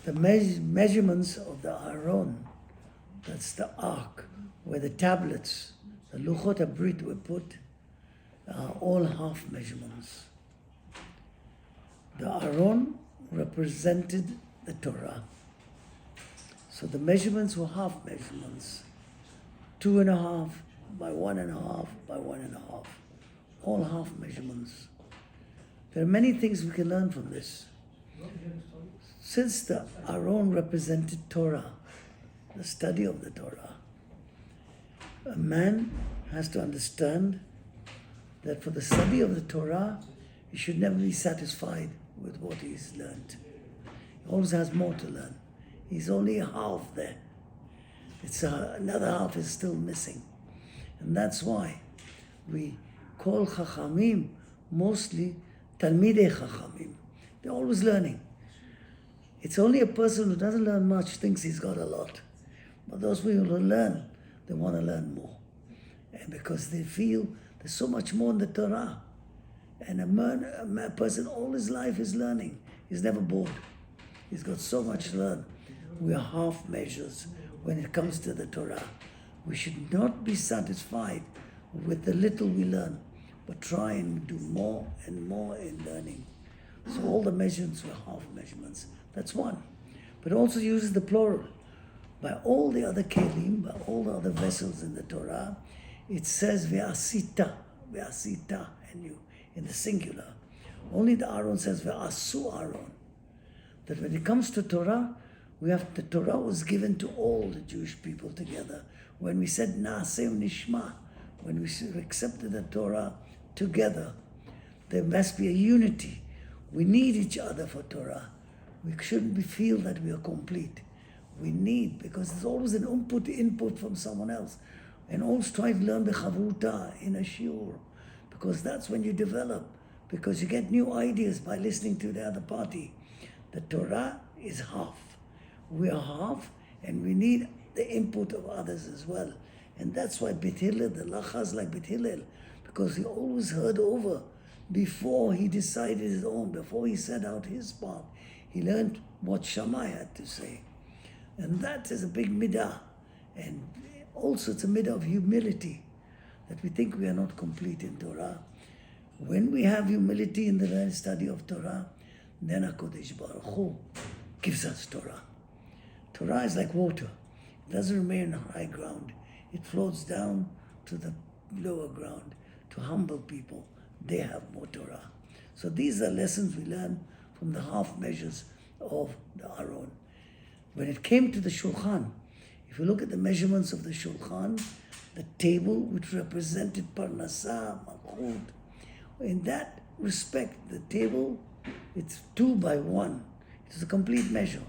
The measurements of the Aron, that's the ark, where the tablets, the Luchot HaBrit were put, are all half measurements. The Aron represented the Torah. So the measurements were half measurements. 2.5 by 1.5 by 1.5. All half measurements. There are many things we can learn from this. Since the Aron represented Torah, the study of the Torah, a man has to understand that for the study of the Torah, he should never be satisfied with what he's learned. He always has more to learn. He's only half there. Another half is still missing. And that's why we call Chachamim mostly Talmidei Chachamim. They're always learning. It's only a person who doesn't learn much thinks he's got a lot. But those people who learn, they want to learn more. And because they feel there's so much more in the Torah. And a person all his life is learning. He's never bored. He's got so much to learn. We are half measures when it comes to the Torah. We should not be satisfied with the little we learn, but try and do more and more in learning. So all the measurements were half measurements. That's one. But also uses the plural. By all the other kelim, by all the other vessels in the Torah, it says ve'asita, and you, in the singular. Only the Aaron says ve'asu Aaron. That when it comes to Torah, the Torah was given to all the Jewish people together. When we said Na'aseh Nishma, when we accepted the Torah together, there must be a unity. We need each other for Torah. We shouldn't feel that we are complete. We need, because there's always an input from someone else. And always try to learn the chavruta in a shiur, because that's when you develop, because you get new ideas by listening to the other party. The Torah is half. We are half, and we need the input of others as well. And that's why Beit Hillel, the lachas like Beit Hillel, because he always heard over before he decided his own, before he set out his part. He learned what Shammai had to say. And that is a big midah. And also it's a midah of humility, that we think we are not complete in Torah. When we have humility in the study of Torah, then HaKadosh Baruch Hu gives us Torah. Torah is like water. It doesn't remain on high ground. It floats down to the lower ground, to humble people. They have more Torah. So these are lessons we learn from the half measures of the Aron. When it came to the Shulchan, if you look at the measurements of the Shulchan, the table which represented Parnasah, Malchut, in that respect, the table, it's 2 by 1. It's a complete measure.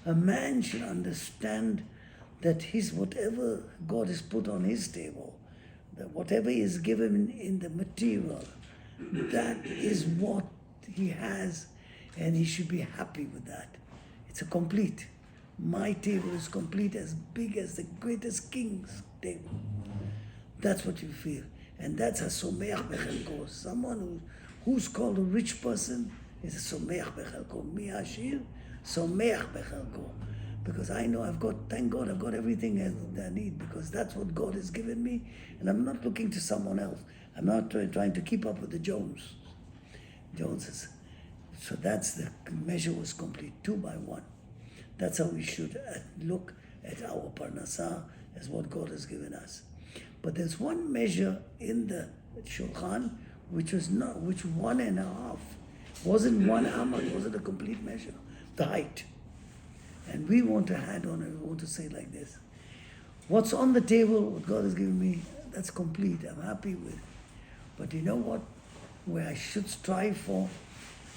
A man should understand that whatever God has put on his table, that whatever he is given in the material, that is what he has, and he should be happy with that. It's a complete. My table is complete, as big as the greatest king's table. That's what you feel. And that's a someach bechelko. Someone who's called a rich person is a someach bechelko. Mi ashir, someach bechelko. Because I know thank God, I've got everything I need, because that's what God has given me. And I'm not looking to someone else. I'm not trying to keep up with the Joneses. So that's the measure was complete, 2 by 1. That's how we should look at our Parnasah, as what God has given us. But there's one measure in the Shulchan which was 1.5. Wasn't 1 amad, wasn't a complete measure. The height. And we want to add on it, we want to say like this. What's on the table, what God has given me, that's complete. I'm happy with it. But you know what? Where I should strive for,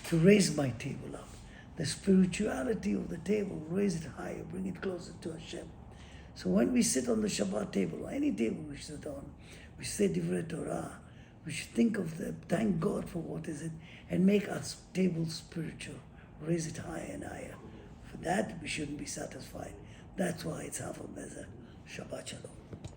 to raise my table up. The spirituality of the table, raise it higher, bring it closer to Hashem. So when we sit on the Shabbat table, or any table we sit on, we say Divrei Torah, we should think of thank God for what is it, and make our table spiritual. Raise it higher and higher. For that, we shouldn't be satisfied. That's why it's half a measure. Shabbat Shalom.